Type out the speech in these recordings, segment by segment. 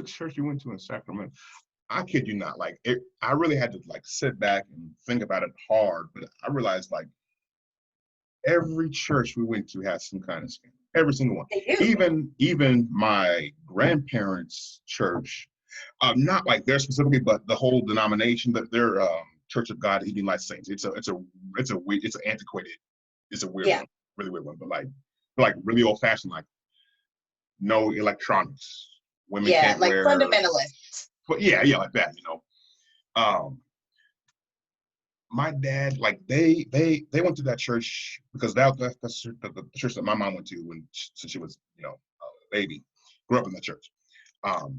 church you went to in Sacramento? I kid you not. Like I really had to like sit back and think about it hard. But I realized like every church we went to had some kind of scandal. Every single one. They do. Even my grandparents' church, not like theirs specifically, but the whole denomination, that their Church of God Evening Light Saints. It's an antiquated, it's a weird Yeah. one, really weird one, but like really old fashioned, like no electronics. Women Yeah, can't like wear. fundamentalists. But yeah, like that, you know. Um, my dad, like they went to that church because that's the church that my mom went to since she was, you know, a baby, grew up in that church.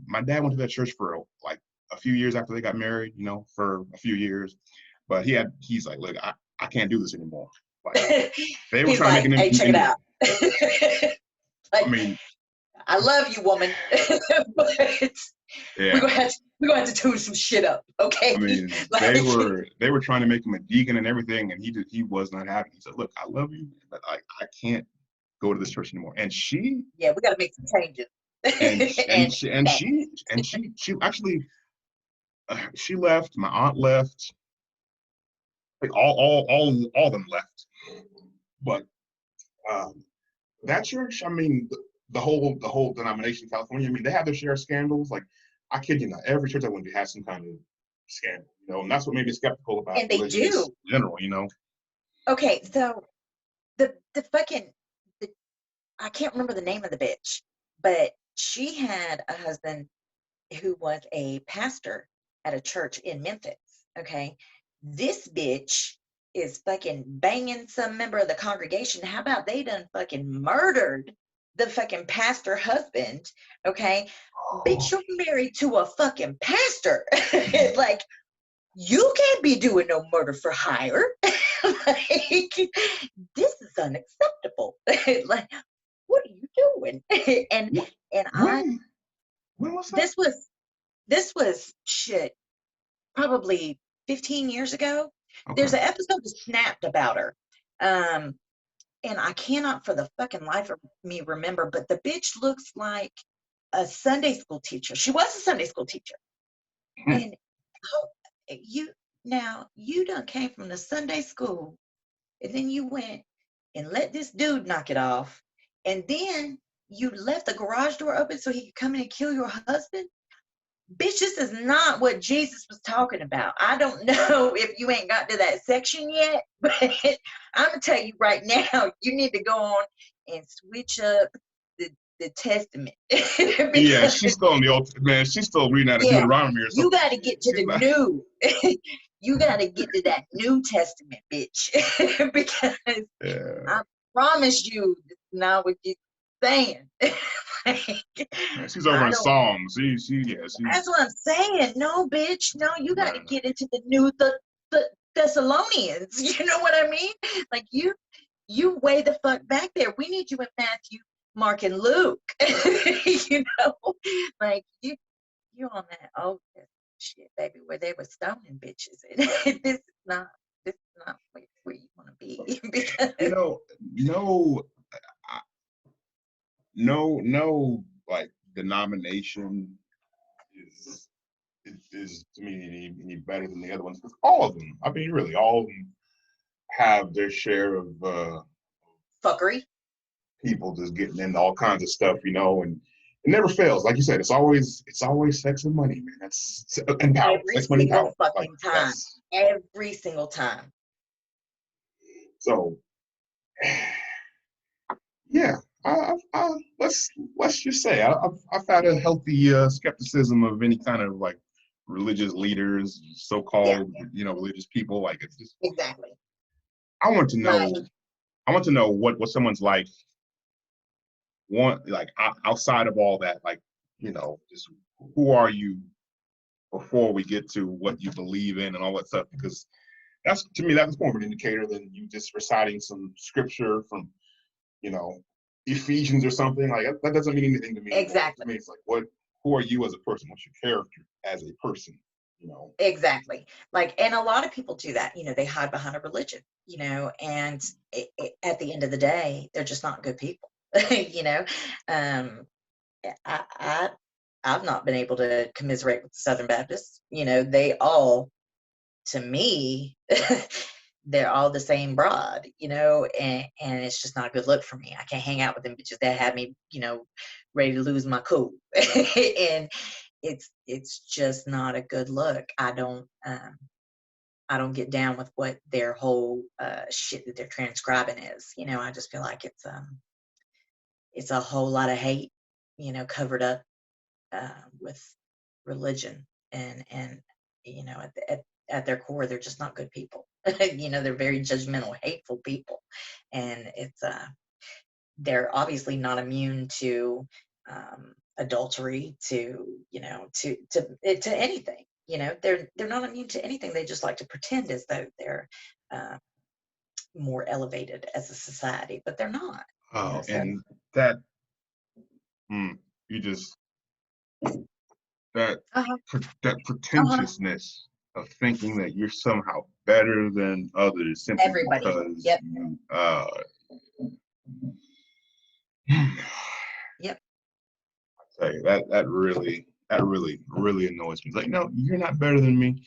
My dad went to that church for like a few years after they got married, you know, for a few years, but he's like, look, I can't do this anymore. Like they were He's trying to like, make hey, an check it out. I Like, mean, I love you, woman, but we're yeah. gonna have to tune some shit up, okay? I mean, Like, they were trying to make him a deacon and everything, and he was not happy. He said, "Look, I love you, but I can't go to this church anymore." And yeah, we gotta make some changes. and she actually she left. My aunt left. Like all of them left. But um, that church, I mean, the whole denomination in California. I mean, they have their share of scandals. Like I kid you not, every church I went to has some kind of scandal, you know, and that's what made me skeptical about And they religions do. in general, you know. Okay, so the fucking the, I can't remember the name of the bitch, but she had a husband who was a pastor at a church in Memphis. Okay, this bitch is fucking banging some member of the congregation. How about they done fucking murdered the fucking pastor husband? Okay, bitch, you're married to a fucking pastor. Like, you can't be doing no murder for hire. Like, this is unacceptable. Like, what are you doing? and and I When was that? this was shit, probably 15 years ago. Okay. There's an episode of Snapped about her. Um, and I cannot for the fucking life of me remember, but the bitch looks like a Sunday school teacher. She was a Sunday school teacher. Hmm. And oh, you done came from the Sunday school, and then you went and let this dude knock it off, and then you left the garage door open so he could come in and kill your husband. Bitch, this is not what Jesus was talking about. I don't know if you ain't got to that section yet, but I'm gonna tell you right now, you need to go on and switch up the testament. Yeah, Because she's still in the old man. She's still reading out of yeah, Deuteronomy or you something. got to get to She's the not. new. You got to get to that New Testament, bitch. Because Yeah, I promise you, this is not what you're saying. Like, man, she's over I in don't. Psalms. That's what I'm saying. No, bitch. No, you got to Man. get into the Thessalonians. You know what I mean? Like, you way the fuck back there. We need you in Matthew, Mark, and Luke. You know, like you on that old shit, baby, where they were stoning bitches. This is not where you want to be. Because You know, no, no, like denomination is is to me any better than the other ones because all of them. I mean, really, all of them have their share of fuckery. people just getting into all kinds of stuff, you know, and it never fails. Like you said, it's always sex and money, man. That's and power, Every sex, money, single power. Like fucking time. that's Every single time. so. Yeah, let's just say I've had a healthy skepticism of any kind of like religious leaders, Yeah, so-called you know religious people. Like it's just exactly. I want to Like, know I want to know what someone's life want like outside of all that. Like you know, just who are you before we get to what you believe in and all that stuff because that's to me that's more of an indicator than you just reciting some scripture from you know Ephesians or something like that doesn't mean anything to me anymore. exactly. To me it's like what who are you as a person, what's your character as a person, you know. Exactly. Like, and a lot of people do that. They hide behind a religion, and at the end of the day, they're just not good people. you know, um, I, I, I've not been able to commiserate with the Southern Baptists. You know, they all, to me, they're all the same broad, you know, and it's just not a good look for me. I can't hang out with them bitches that have me, you know, ready to lose my cool. And it's just not a good look. I don't get down with what their whole shit that they're transcribing is. You know, I just feel like it's a whole lot of hate, you know, covered up with religion, and you know, at their core, they're just not good people. You know, they're very judgmental, hateful people, and they're obviously not immune to adultery, to, you know, to anything. You know, they're not immune to anything. They just like to pretend as though they're uh, more elevated as a society, but they're not. You know, Oh, so and that you just that uh-huh, that uh-huh. pretentiousness of thinking that you're somehow better than others simply Everybody. because Yep. you Yep. say that really annoys me. It's like, no, you're not better than me.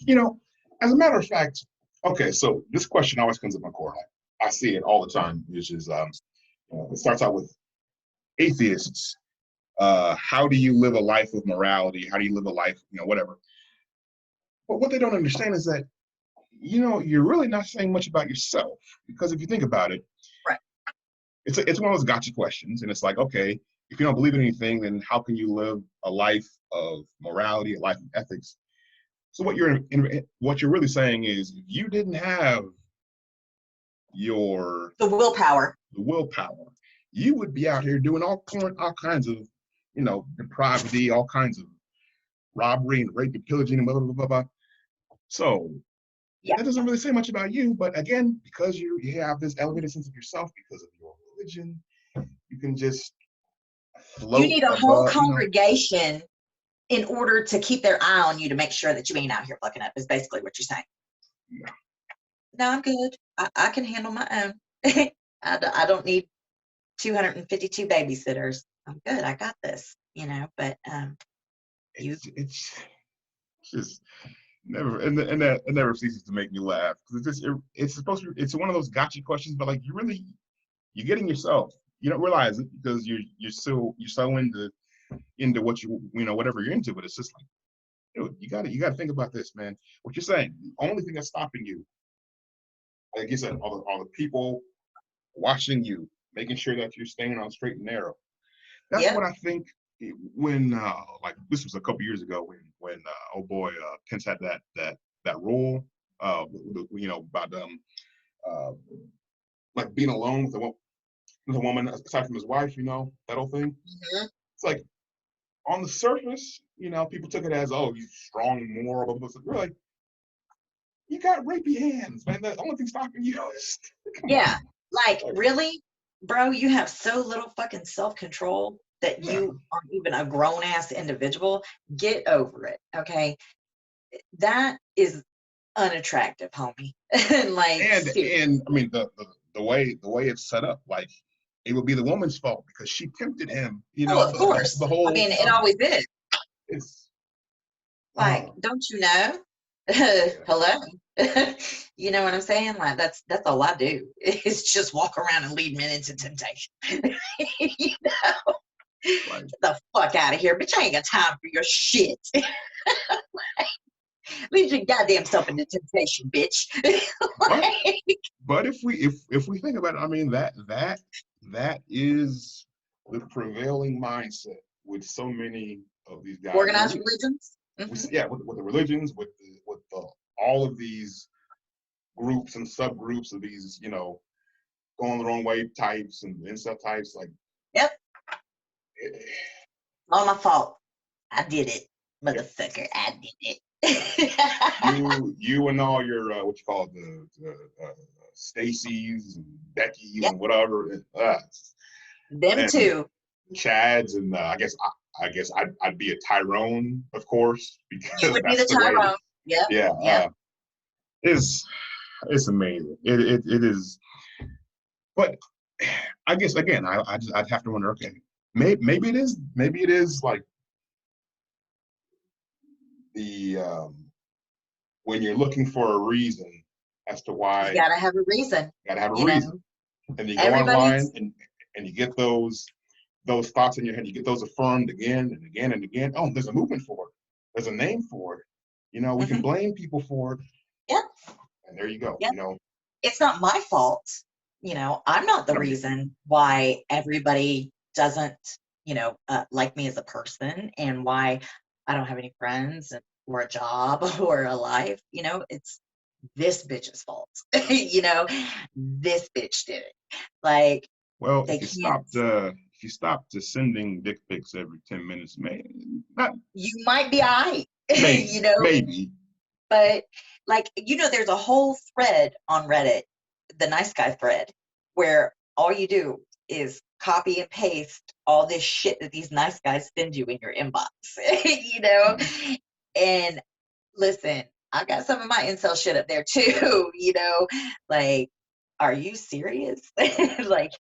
You know, as a matter of fact, okay, so this question always comes up my core. I see it all the time, which is it starts out with atheists. How do you live a life of morality? How do you live a life, you know, whatever. But what they don't understand is that, you know, you're really not saying much about yourself, because if you think about it, Right. it's one of those gotcha questions, and it's like, okay, if you don't believe in anything, then how can you live a life of morality, a life of ethics? So what you're really saying is, if you didn't have your The willpower. the willpower, you would be out here doing all kinds of, you know, depravity, all kinds of robbery and rape and pillaging and blah blah blah blah. So Yeah. that doesn't really say much about you, but again, because you have this elevated sense of yourself because of your religion, you can just You float need a whole above, you know. congregation in order to keep their eye on you to make sure that you ain't out here fucking up, is basically what you're saying. Yeah. No, I'm good. I can handle my own. I don't need 252 babysitters. I'm good. I got this, you know, but you, It's just never, and that it never ceases to make me laugh, because it's supposed to, it's one of those gotcha questions, but like, you're getting yourself, you don't realize it because you're so into what you know, whatever you're into, but it's just like, dude, you gotta think about this, man. What you're saying, the only thing that's stopping you, like you said, all the people watching you, making sure that you're staying on straight and narrow. That's yep. what I think. When like, this was a couple years ago, when oh boy, Pence had that rule, you know, about uh, like being alone with a woman aside from his wife, you know, that whole thing. Mhm. It's like, on the surface, you know, people took it as, oh, he's strong, moral, but really, you got rapey hands, man. The only thing stopping you is, come on. Yeah. Like, Like, really, bro, you have so little fucking self-control that yeah. you aren't even a grown-ass individual. Get over it. Okay. That is unattractive, homie. Like, seriously. And I mean, the way it's set up, like, it would be the woman's fault because she tempted him, you Oh, know. of So that's course. the I whole mean, it always is. it's Like, uh don't you know? yeah. Hello. You know what I'm saying? Like, that's all I do is just walk around and lead men into temptation. You know, Like, get the fuck out of here, bitch. I ain't got time for your shit. Lead your goddamn self into temptation, bitch. but Like, if we think about it, I mean, that is the prevailing mindset with so many of these guys. You know, organized religions. we Hmm. see, yeah, with the religions, with all of these groups and subgroups of these, you know, going the wrong way types and incel types, like, Yep. eh, All my fault. I did it, yeah, motherfucker. I did it. you and all your what you call the Stacy's and Becky's Yep. and whatever, Them and too. Chads, and I guess I'd be a Tyrone, of course, You because would be that's the the way. Tyrone. Yep. Yeah, Yep. it's amazing. It is, but I guess again, I'd have to wonder. Okay, maybe it is like the when you're looking for a reason as to You why, gotta have a reason, you gotta have a you know. reason. And you go online Everybody's and you get those thoughts in your head, you get those affirmed again and again and again. Oh, there's a movement for it. There's a name for it. You know, we can mhm, blame people for it. yep, And there you go. yep. You know, It's not my fault. You know, I'm not the no, reason why everybody doesn't, like me as a person and why I don't have any friends or a job or a life. You know, it's this bitch's fault. you know, this bitch did it. Like, well, they can't, if you stopped to sending dick pics every 10 minutes, maybe not, you might be all right, maybe, maybe. but like, there's a whole thread on Reddit, the nice guy thread, where all you do is copy and paste all this shit that these nice guys send you in your inbox, you know? Mm. And listen, I got some of my incel shit up there too, like, are you serious? Like,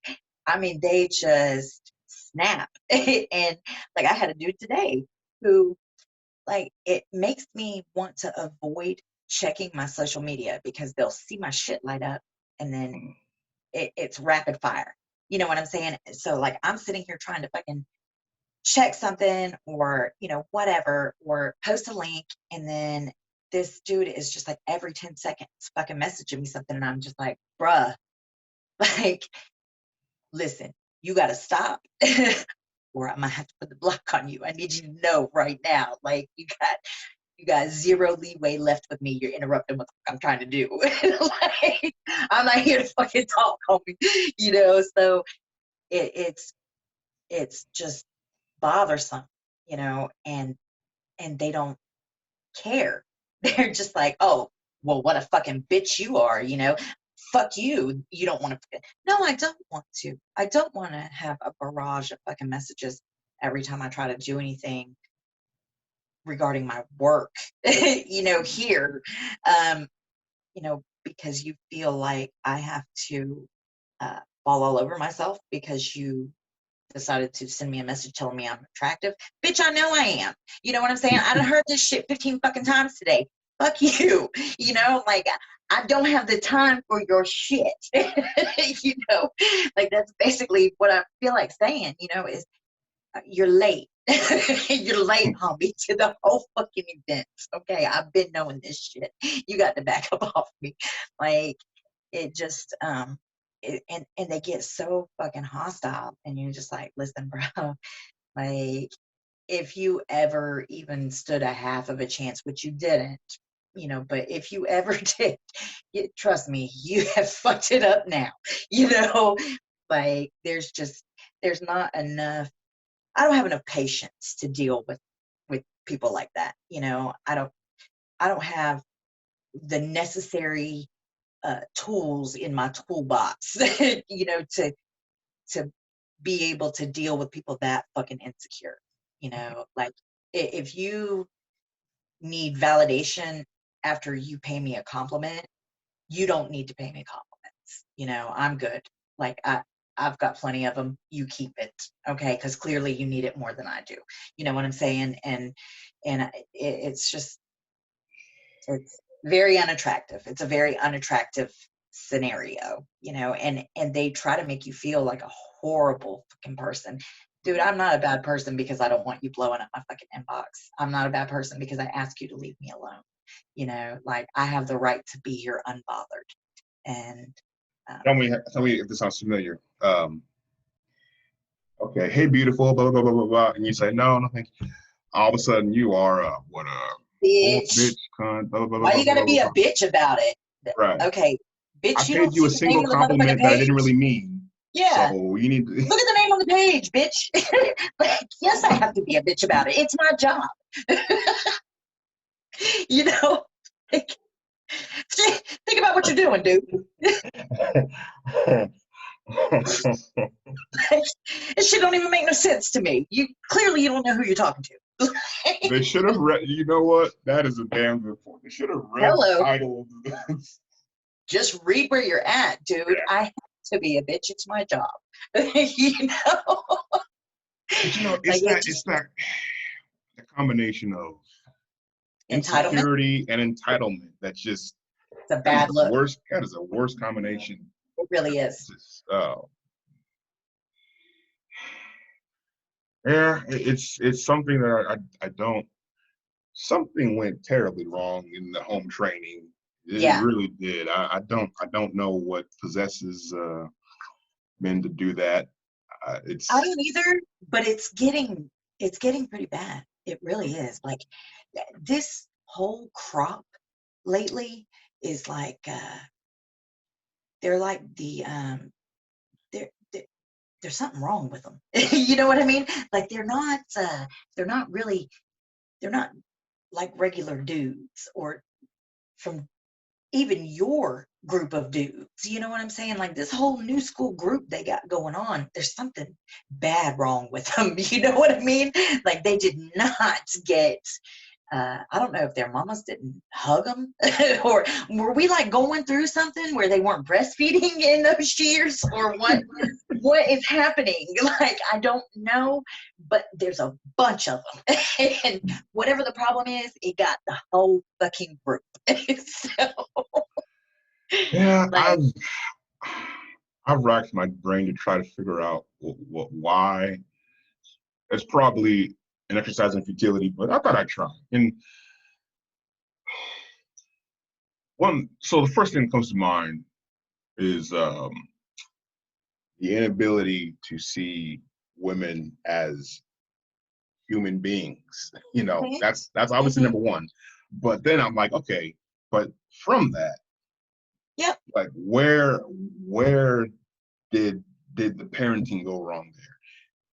I mean, they just snap. And like, I had a dude today who, like, it makes me want to avoid checking my social media because they'll see my shit light up and then it's rapid fire. You know what I'm saying? So like, I'm sitting here trying to fucking check something or, whatever, or post a link. And then this dude is just like every 10 seconds fucking messaging me something. And I'm just like, bruh, like, listen, you got to stop or I'm going to have to put the block on you. I need you to know right now. Like, you got zero leeway left with me. You're interrupting what I'm trying to do. Like, I'm not here to fucking talk, homie. So it's just bothersome, and they don't care. They're just like, oh, well, what a fucking bitch you are, fuck you. You don't want to. No, I don't want to. I don't want to have a barrage of fucking messages every time I try to do anything regarding my work, here, um, because you feel like I have to fall all over myself because you decided to send me a message telling me I'm attractive. Bitch, I know I am. You know what I'm saying? I done heard this shit 15 fucking times today. Fuck you. Like, I don't have the time for your shit. Like, that's basically what I feel like saying, is you're late. You're late, homie, to the whole fucking event. Okay, I've been knowing this shit. You got to back up off me. Like, it just and they get so fucking hostile, and you're just like, listen, bro, like, if you ever even stood a half of a chance, which you didn't, but if you ever did, trust me, you have fucked it up now. you know like, there's not enough. I don't have enough patience to deal with people like that. I don't have the necessary tools in my toolbox, to be able to deal with people that fucking insecure. Like, if you need validation after you pay me a compliment, you don't need to pay me compliments. I'm good. Like, I've got plenty of them. You keep it, okay? Because clearly you need it more than I do. You know what I'm saying? And it's just, it's very unattractive. It's a very unattractive scenario, and they try to make you feel like a horrible fucking person. Dude, I'm not a bad person because I don't want you blowing up my fucking inbox. I'm not a bad person because I ask you to leave me alone. Like, I have the right to be here unbothered. And Tell me if this sounds familiar. Okay, hey, beautiful, blah, blah, blah, blah, blah. And you say, no, no, thank you. All of a sudden, you are, what a bitch, bitch, cunt, blah, blah, blah, why blah, you blah, gotta blah, be blah. a bitch about it? Right. Okay, I bitch, you paid don't you see a the name single on the motherfucking compliment that I didn't page? really mean. Yeah. So you need to. Look at the name on the page, bitch. Like, yes, I have to be a bitch about it. It's my job. you know, like, think about what you're doing, dude. This shit don't even make no sense to me. You don't know who you're talking to. They should have read. You know what? That is a damn good point. They should have read the Hello. title. Just read where you're at, dude. Yeah. I have to be a bitch. It's my job. you know. But Like, it's that the combination of Entitlement. insecurity and entitlement. That's just It's a bad look. that is a worst combination. It really is. Just, yeah, it's something that I don't. Something went terribly wrong in the home training. It Yeah. really did. I don't know what possesses men to do that. It's I don't either, but it's getting pretty bad. It really is. Like this whole crop lately is like they're like they're, they're there's something wrong with them. You know what I mean? Like they're not really they're not like regular dudes or from even your group of dudes. You know what I'm saying? Like this whole new school group they got going on, there's something bad wrong with them. You know what I mean? Like they did not get I don't know if their mamas didn't hug them or were we like going through something where they weren't breastfeeding in those years or what is happening? Like I don't know, but there's a bunch of them. And whatever the problem is, it got the whole fucking group. So yeah. like I've racked my brain to try to figure out why. It's probably an exercise in futility, but I thought I'd try. And so the first thing that comes to mind is the inability to see women as human beings. mhm, That's obviously mhm. number one. But then I'm like, okay, but from that, Yep. like where did the parenting go wrong there?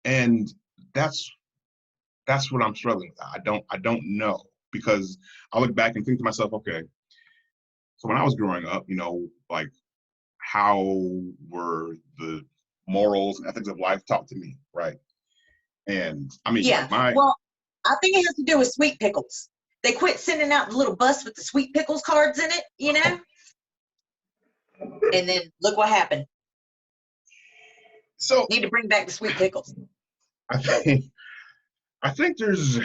And that's what I'm struggling with. I don't know because I look back and think to myself, okay, so when I was growing up, like how were the morals and ethics of life taught to me, right? And I mean, Yeah. like my Well, I think it has to do with sweet pickles. They quit sending out the little bus with the sweet pickles cards in it, you know? And then look what happened. so Need to bring back the sweet pickles. I think I think there is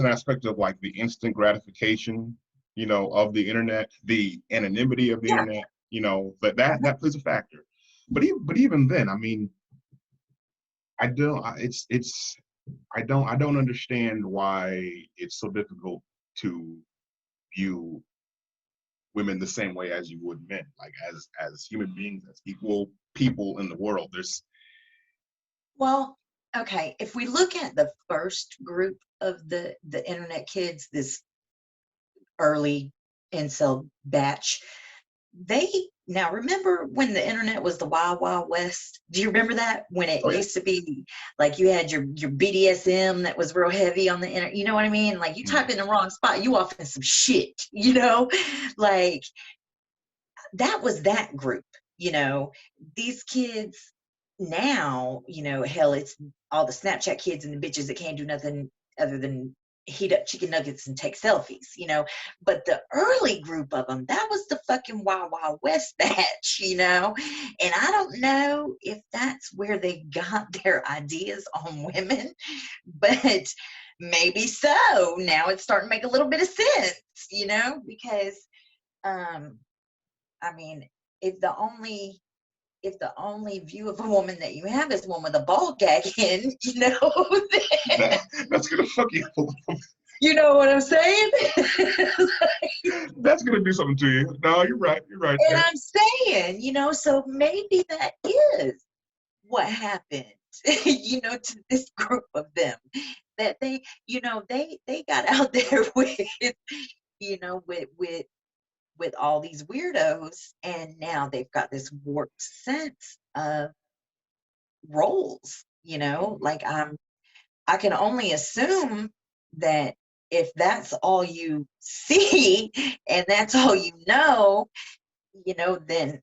an aspect of like the instant gratification, of the internet, the anonymity of the Yeah. internet, but that plays a factor. But even then, I mean, I don't understand why it's so difficult to view women the same way as you would men, like as human beings, as equal people in the world. There's Well, okay. If we look at the first group of the internet kids, this early incel batch, they now remember when the internet was the wild wild west. Do you remember that when it oh yeah. used to be like you had your BDSM that was real heavy on the internet? You know what I mean? Like you type in the wrong spot, you off in some shit. Like that was that group. These kids now, hell, it's all the Snapchat kids and the bitches that can't do nothing other than heat up chicken nuggets and take selfies. But the early group of them, that was the fucking Wild Wild West batch. And I don't know if that's where they got their ideas on women, but maybe so. Now it's starting to make a little bit of sense, because I mean, if the only view of a woman that you have is one with a ball gag in, That's gonna fuck you up. you know what I'm saying? That's gonna do something to you. No, you're right. You're right And there. I'm saying, so maybe that is what happened, to this group of them. That they got out there with all these weirdos, and now they've got this warped sense of roles. Like I can only assume that if that's all you see and that's all then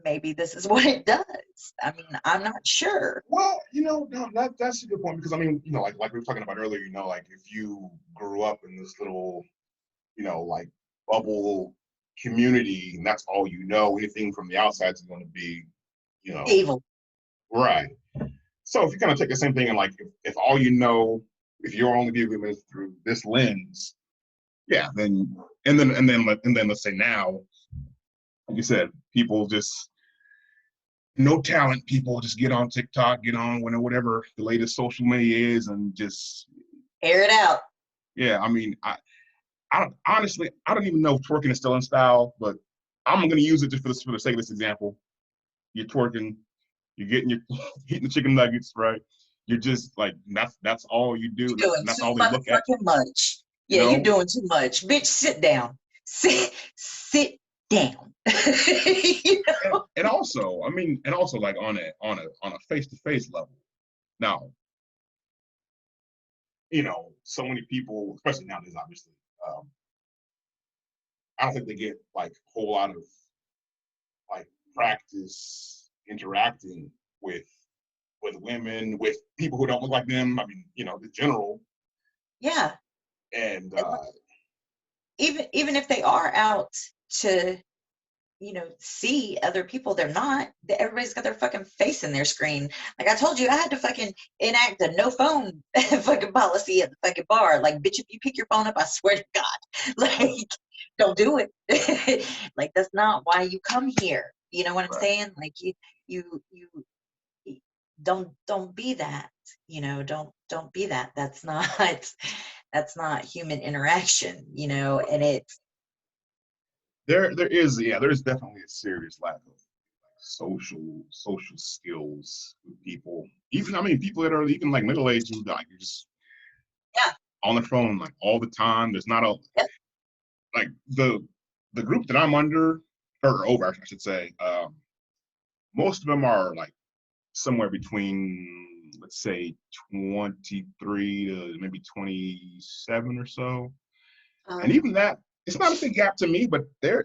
maybe this is what it does. I mean, I'm not sure. Well, no, that's a good point because I mean, like we were talking about earlier, like if you grew up in this little, like bubble community and that's all anything from the outside is going to be, Evil. right. So if you kind of take the same thing and like if all you know if you're only viewing it through this lens, yeah, then and then let's say now, like you said, people just no talent people just get on TikTok, get on whatever the latest social media is, and just Air it out. yeah. I mean, I don't honestly, I don't even know if twerking is still in style, but I'm gonna use it just for the sake of this example. You're twerking, you're getting your eating the chicken nuggets, right? You're just like that's all you do. You're doing That's too all they look at, fucking much. you Yeah, you're know. doing too much. Bitch, sit down. Sit down. You know? And also, I mean, and also like on a face to face level. Now, so many people, especially nowadays, obviously, um, I don't think they get like a whole lot of like practice interacting with women, with people who don't look like them. I mean, the general. Yeah. And Even if they are out to, see other people, they're not. Everybody's got their fucking face in their screen. Like I told you, I had to fucking enact a no phone fucking policy at the fucking bar. Like, bitch, if you pick your phone up, I swear to God, like, don't do it. Like, that's not why you come here. You know what I'm right. saying? Like, you don't be that. Don't be that. That's not human interaction. And it's there's definitely a serious lack of social skills with people. Even I mean, people that are even like middle aged who like you're just yeah. on the phone like all the time. There's not a Yep. like the group that I'm under or over, I should say. Most of them are like somewhere between let's say 23 to maybe 27 or so. And even that, it's not a big gap to me, but the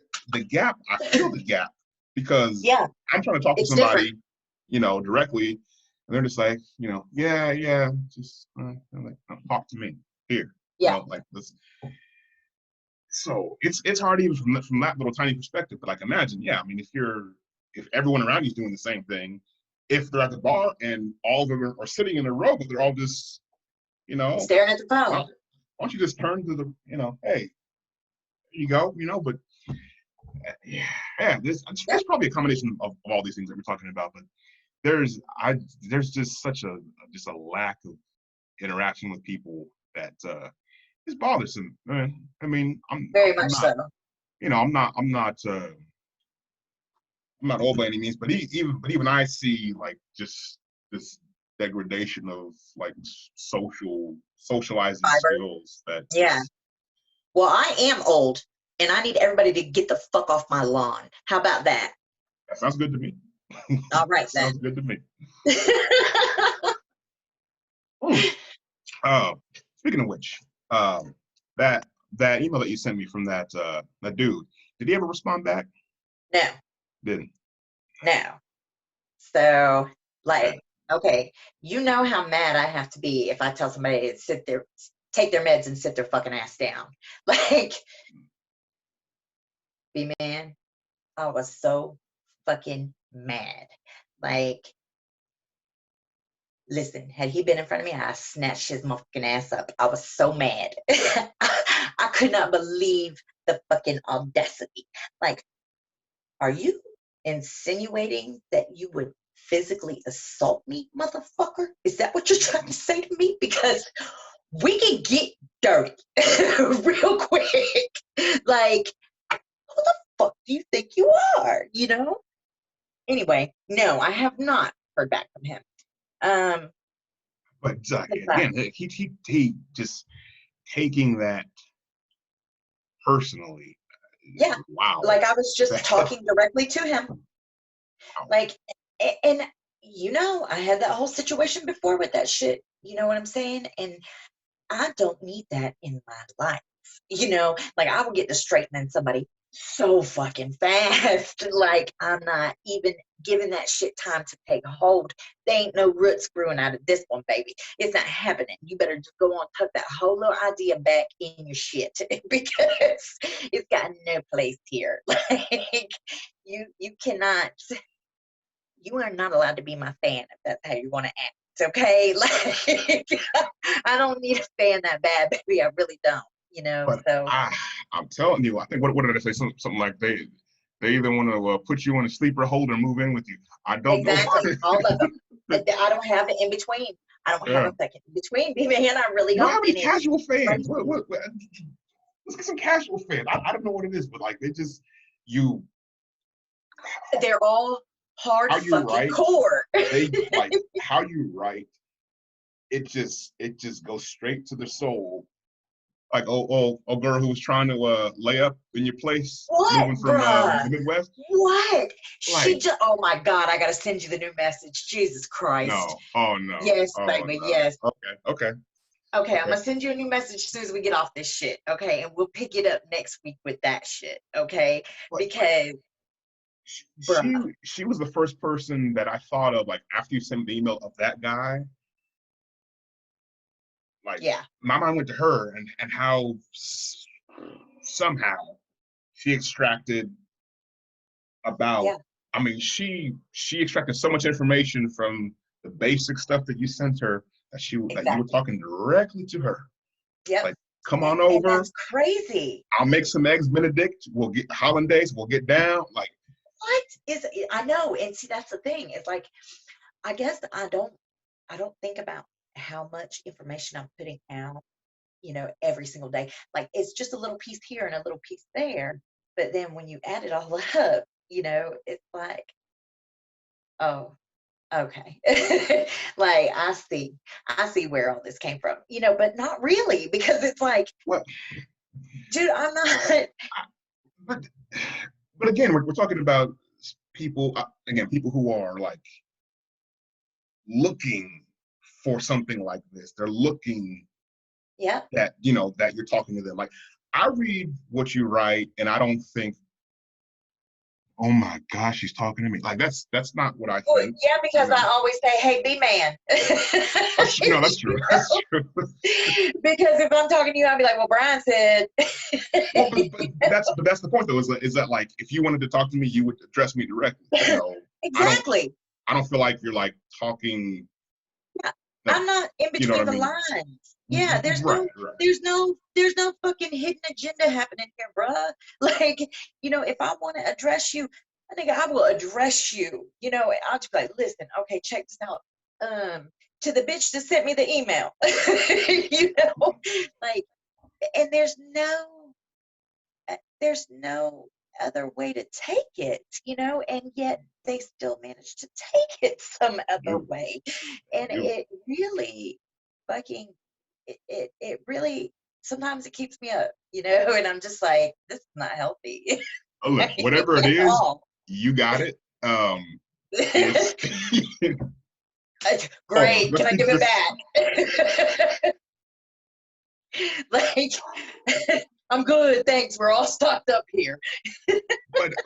gap, I feel the gap because Yeah, I'm trying to talk to it's different. somebody, directly, and they're just like, yeah, just like, talk to me here, Yeah. like this. So it's hard even from that little tiny perspective. But like, imagine, yeah, I mean, if everyone around you is doing the same thing, if they're at the bar and all of them are sitting in a row, but they're all just, Staring at the why phone. why don't you just turn to the, hey, you go, but yeah, there's probably a combination of all these things that we're talking about, but there's just such a lack of interaction with people that is bothersome. I mean, Very I'm much not, so. I'm not old by any means, but even I see like just this degradation of like socializing Fiber. skills that Yeah. just, Well, I am old, and I need everybody to get the fuck off my lawn. How about that? that sounds good to me. All right, then. Sounds good to me. Speaking of which, that that email that you sent me from that dude, did he ever respond back? No, Didn't. no. So, Okay. like, okay, you know how mad I have to be if I tell somebody to take their meds and sit their fucking ass down. Like, be man, I was so fucking mad. Like, listen, had he been in front of me, I snatched his motherfucking ass up. I was so mad. I could not believe the fucking audacity. Like, are you insinuating that you would physically assault me, motherfucker? Is that what you're trying to say to me? Because we can get dirty real quick. Like, who the fuck do you think you are? Anyway, no, I have not heard back from him. But again, he just taking that personally. Yeah, Wow. like I was just talking directly to him. Wow. Like, and I had that whole situation before with that shit. You know what I'm saying? And I don't need that in my life. Like I will get to straightening somebody so fucking fast. Like I'm not even giving that shit time to take hold. There ain't no roots growing out of this one, baby. It's not happening. You better just go on, tuck that whole little idea back in your shit because it's got no place here. Like you cannot. You are not allowed to be my fan if that's how you want to act. okay? Like, I don't need to stand that bad, baby. I really don't, But so. I'm telling you, I think what did I say? Something like they either want to put you on a sleeper hold or move in with you. I don't know. Exactly, all of them. I don't have it in between. I don't have Yeah. a second in between, man. I really You don't don't. have any And it's casual fans. crazy. Let's get some casual fans. I don't know what it is, but like they just you They're all hard how you fucking write, core. they like how you write, it just goes straight to the soul. Like oh girl who was trying to lay up in your place, What, moving from bruh? the Midwest. What? Like She just, oh my God, I gotta send you the new message. Jesus Christ. no, oh no, Yes, oh baby, no. yes. Okay, Okay, I'm okay. gonna send you a new message as soon as we get off this shit. Okay, and we'll pick it up next week with that shit. Okay, But because, she bruh, she was the first person that I thought of like after you sent me the email of that guy. Like yeah, my mind went to her and how somehow she extracted about. yeah, I mean, she extracted so much information from the basic stuff that you sent her that you were exactly. talking directly to her. Yep. Like, come on And over. that's crazy. I'll make some eggs Benedict. We'll get hollandaise. We'll get down. Like, What is, I know, and see, that's the thing. It's like, I guess I don't think about how much information I'm putting out, every single day. Like, it's just a little piece here and a little piece there. But then when you add it all up, it's like, oh, okay. Like, I see where all this came from, but not really, because it's like, what? dude, I'm not. But but again, we're talking about people again, people who are like looking for something like this. They're looking Yep. that that you're talking to them. Like I read what you write, and I don't think, oh my gosh, she's talking to me. Like that's not what I Well, think. yeah, You because I know, always say, "Hey, be man." no, that's true. You That's know? true. Because if I'm talking to you, I'll be like, "Well, Brian said." Well, but that's the point though. Is that like if you wanted to talk to me, you would address me directly. I don't Exactly. I don't feel like you're like talking Yeah. like I'm not in you know what between I the mean. lines. Yeah, Right, right. there's no fucking hidden agenda happening here, bruh. Like, if I want to address you, I think I will address you. I'll just be like, listen, okay, check this out. To the bitch that sent me the email. you know, like, and there's no other way to take it, and yet they still manage to take it some other You way. And you it really fucking, it really, sometimes it keeps me up, and I'm just like, this is not healthy. look, whatever it At is, all. you got it. It's hold on. Great. Let's Can I keep give it this. back? Like, I'm good. Thanks. We're all stocked up here.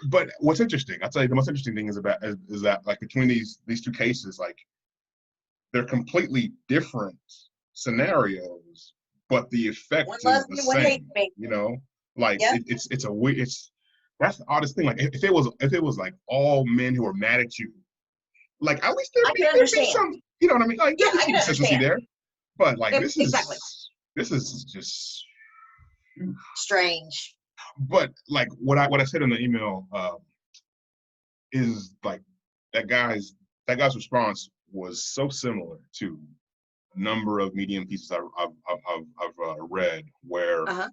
But what's interesting, I'll tell you, the most interesting thing is that like between these two cases, like they're completely different scenarios, but the One effect is loves the me, one hates same. me. Like Yep. it's a weird. It's that's the oddest thing. Like if it was like all men who are mad at you, like at least I can there'd be understand. some. You know what I mean? Like Yeah, there'd be I some can consistency understand. there. But like Exactly. this is just. Strange. But like what I said in the email is like that guy's that guy's response was so similar to a number of Medium pieces I've read where Uh-huh.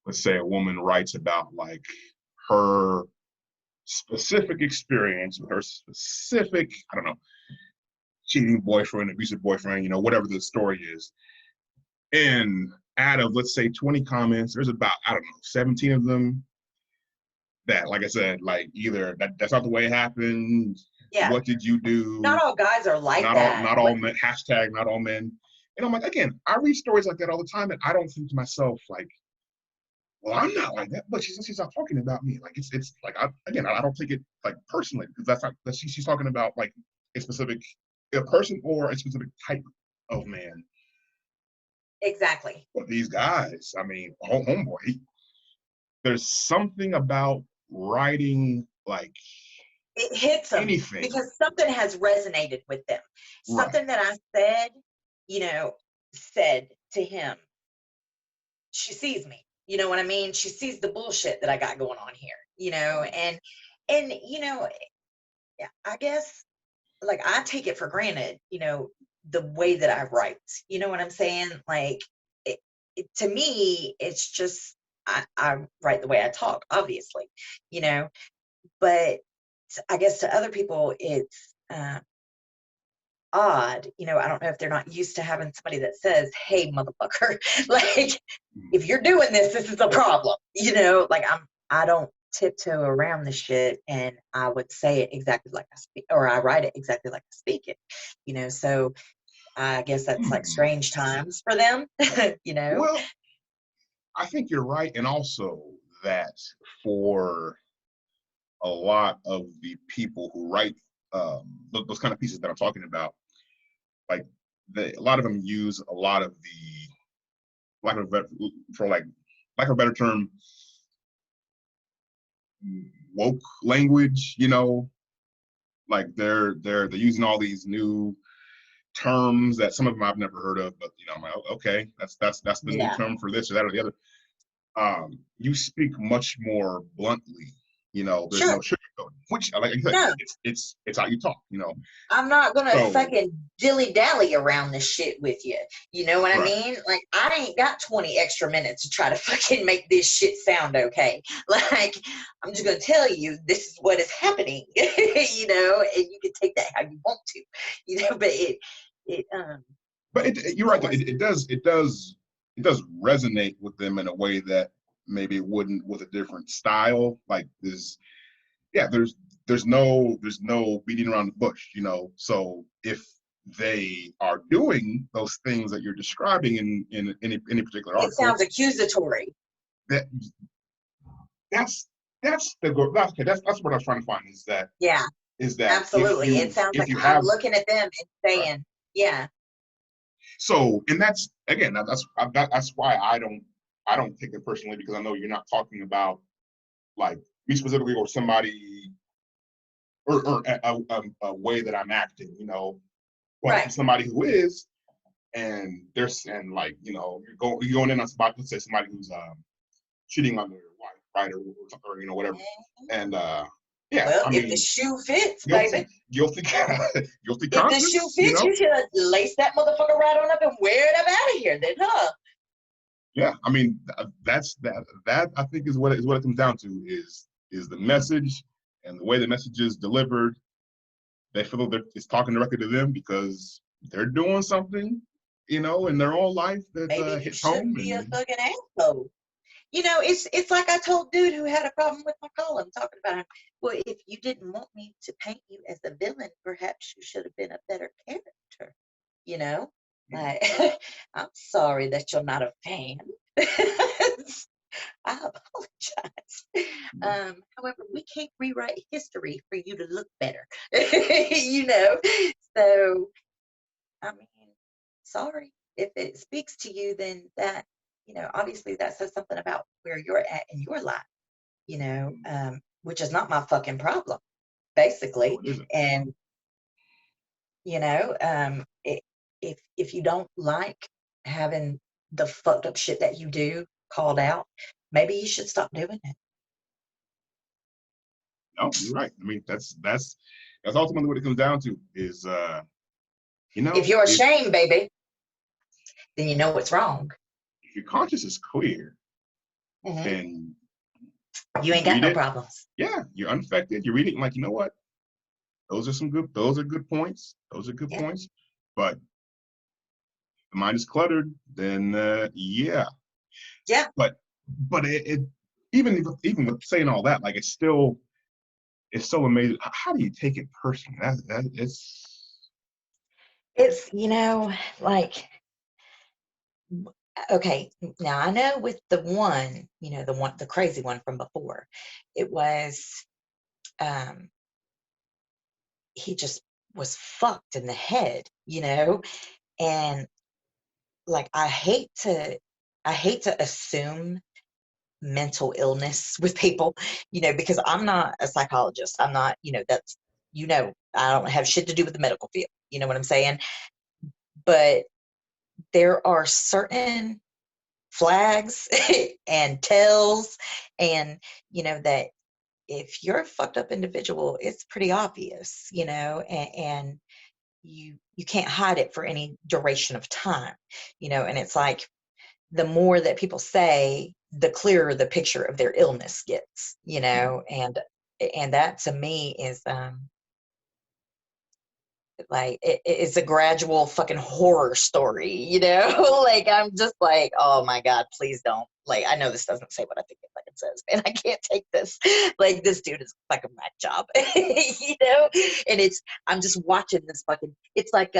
let's say a woman writes about like her specific experience with her specific, I don't know, cheating boyfriend, abusive boyfriend, whatever the story is. And out of, let's say, 20 comments, there's about, I don't know, 17 of them that, like I said, like either that's not the way it happened. Yeah. What did you do? Not all guys are like that. Not all men, hashtag not all men. And I'm like, again, I read stories like that all the time, and I don't think to myself, like, well, I'm not like that, but she's not talking about me. Like it's like I don't take it like personally because that's not that she's talking about like a person or a specific type of man. Exactly. But these guys, I mean, homeboy, there's something about writing like it hits them anything. because something has resonated with them. Right. Something that I said, you know, said to him. She sees me. You know what I mean? She sees the bullshit that I got going on here, and yeah, I guess like I take it for granted, the way that I write. You know what I'm saying? Like to me, it's just I write the way I talk, obviously, you know, but I guess to other people it's odd. I don't know if they're not used to having somebody that says, "Hey, motherfucker," like Mm. if you're doing this is a problem. Like I don't tiptoe around the shit, and I would say it exactly like I speak, or I write it exactly like I speak it. So I guess that's like Hmm. strange times for them. you know. Well, I think you're right, and also that for a lot of the people who write those kind of pieces that I'm talking about, like a lot of them use a lot of the lack of for lack of a better term, woke language. Like they're using all these new terms that some of them I've never heard of, but I'm like, "Oh, okay, that's the new Yeah. term for this or that or the other." You speak much more bluntly. There's no Sure. sugarcoating, which, like I said, No. it's how you talk. I'm not gonna So fucking dilly dally around this shit with you. You know what I right, mean? Like, I ain't got 20 extra minutes to try to fucking make this shit sound okay. Like, I'm just gonna tell you this is what is happening, and you can take that how you want to, but but you're right. what was It does resonate with them in a way that maybe it wouldn't with a different style. Like yeah, there's no beating around the bush. So if they are doing those things that you're describing in any particular it article, sounds accusatory. that that's what I was trying to find, Yeah, is that if absolutely. It you sounds if like you I'm have looking at them and right. saying, yeah, So, and that's again, that's why I don't take it personally, because I know you're not talking about like me specifically or somebody, or a way that I'm acting, but right. for somebody who is, and and like you're going in on somebody, let's say somebody who's cheating on their wife, right, or whatever, and yeah, Well, I if the mean, shoe fits, baby. guilty, guilty, guilty If the shoe conscience, fits, you should lace that motherfucker right on up and wear it up out of here then, huh? yeah, I mean, that I think is what it comes down to, is the message, and the way the message is delivered. They feel that it's talking directly to them because they're doing something, in their own life that Maybe you hits shouldn't home, be a and fucking asshole. It's like I told dude who had a problem with my column talking about him. Well, if you didn't want me to paint you as a villain, perhaps you should have been a better character. You know, like I'm sorry that you're not a fan. I apologize. However, we can't rewrite history for you to look better. you know, so I mean, sorry. If it speaks to you, then that, obviously that says something about where you're at in your life, which is not my fucking problem, no, basically. it isn't. And, if you don't like having the fucked up shit that you do called out, maybe you should stop doing it. No, you're right. I mean, that's ultimately what it comes down to, is If you're if ashamed, baby, then you know what's wrong. your conscience is clear, Hmm. and You you ain't got read no it, problems. yeah, you're unaffected. You read it and, like, what? Those are good points. Those are good Yeah. points. But the mind is cluttered, then yeah. Yeah. But it even with saying all that, like, it's so amazing. How do you take it personally? It's It's, like, okay, now I know with the one, the crazy one from before, it was, um, he just was fucked in the head, and like I hate to assume mental illness with people, because I'm not a psychologist. I'm not, that's, I don't have shit to do with the medical field. You know what I'm saying? But there are certain flags and tells, and, that if you're a fucked up individual, it's pretty obvious, and you can't hide it for any duration of time, and it's like the more that people say, the clearer the picture of their illness gets, and that to me is like it's a gradual fucking horror story, like I'm just like, oh my god, please don't. Like, I know this doesn't say what I think it fucking says, and I can't take this. Like, this dude is fucking whack job. And I'm just watching this fucking, it's like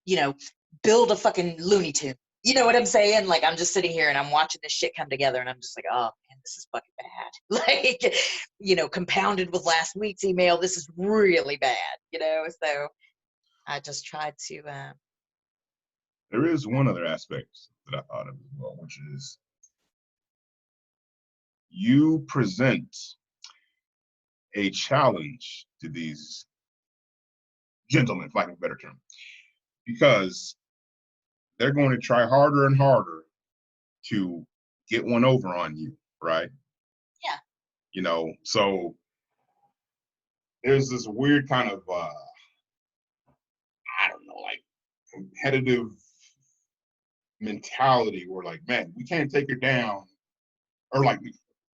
you know build a fucking Looney Tune. You know what I'm saying? Like, I'm just sitting here and I'm watching this shit come together, and I'm just like, oh man, this is fucking bad. Like, compounded with last week's email, this is really bad. So I just tried to. There is one other aspect that I thought of as well, which is you present a challenge to these gentlemen, for lack of a better term, because they're going to try harder and harder to get one over on you, right? Yeah. So there's this weird kind of I don't know, like competitive mentality where, like, man, we can't take her down, or like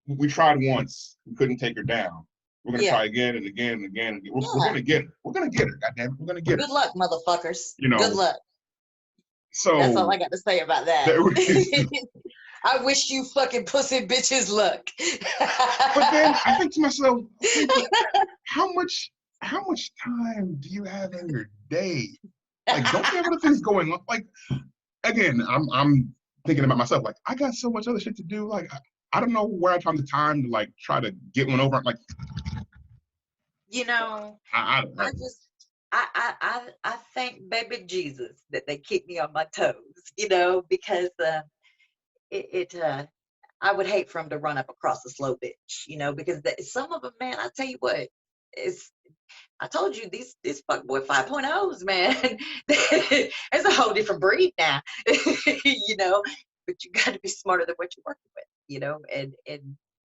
we tried once, we couldn't take her down. We're gonna try again and again and again. And again. We're gonna get her. We're gonna get her. Goddamn, we're gonna get her. Good luck, motherfuckers. Good luck. So that's all I got to say about that. I wish you fucking pussy bitches luck. But then I think to myself, okay, but how much time do you have in your day? Like, don't you have other things going on? Like, again, I'm thinking about myself. Like, I got so much other shit to do. Like, I don't know where I find the time to like try to get one over. Like, I thank baby Jesus that they keep me on my toes, because I would hate for him to run up across a slow bitch, because some of them, man, I tell you what, I told you these fuckboy 5.0s, man, it's a whole different breed now, but you got to be smarter than what you're working with, and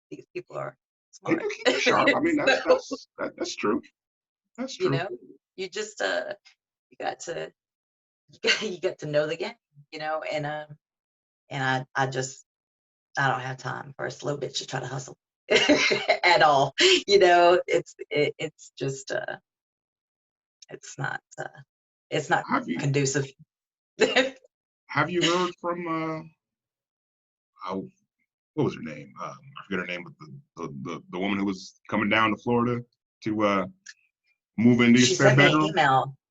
these people are smart. They do keep you sharp. I mean, that's true. That's true. You just you got to know the game, and I don't have time for a slow bitch to try to hustle at all. It's just it's not conducive. Have you heard from what was her name? I forget her name, but the woman who was coming down to Florida to move into your spare bedroom?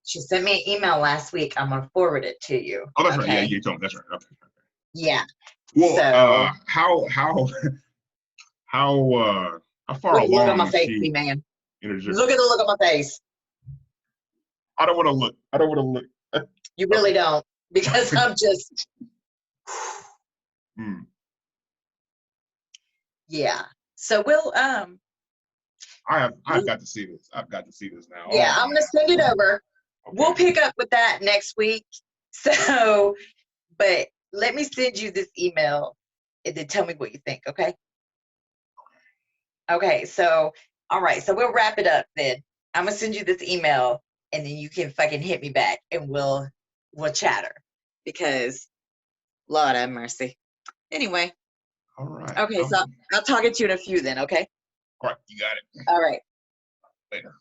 She sent me an email last week. I'm gonna forward it to you. Oh, that's right. Yeah, you told me. That's right. Okay. Yeah. Well, so, how far along? Look at my face, man. Look at the look on my face. I don't want to look. You really don't, because I'm just. Yeah. So we'll I've got to see this. I've got to see this now. Yeah, I'm gonna send it over. Okay. We'll pick up with that next week. So, but let me send you this email and then tell me what you think, okay? Okay, so all right, so we'll wrap it up then. I'm gonna send you this email and then you can fucking hit me back and we'll chatter, because Lord have mercy. Anyway. All right. Okay, so I'll talk to you in a few then, okay? All right, you got it. All right. Later.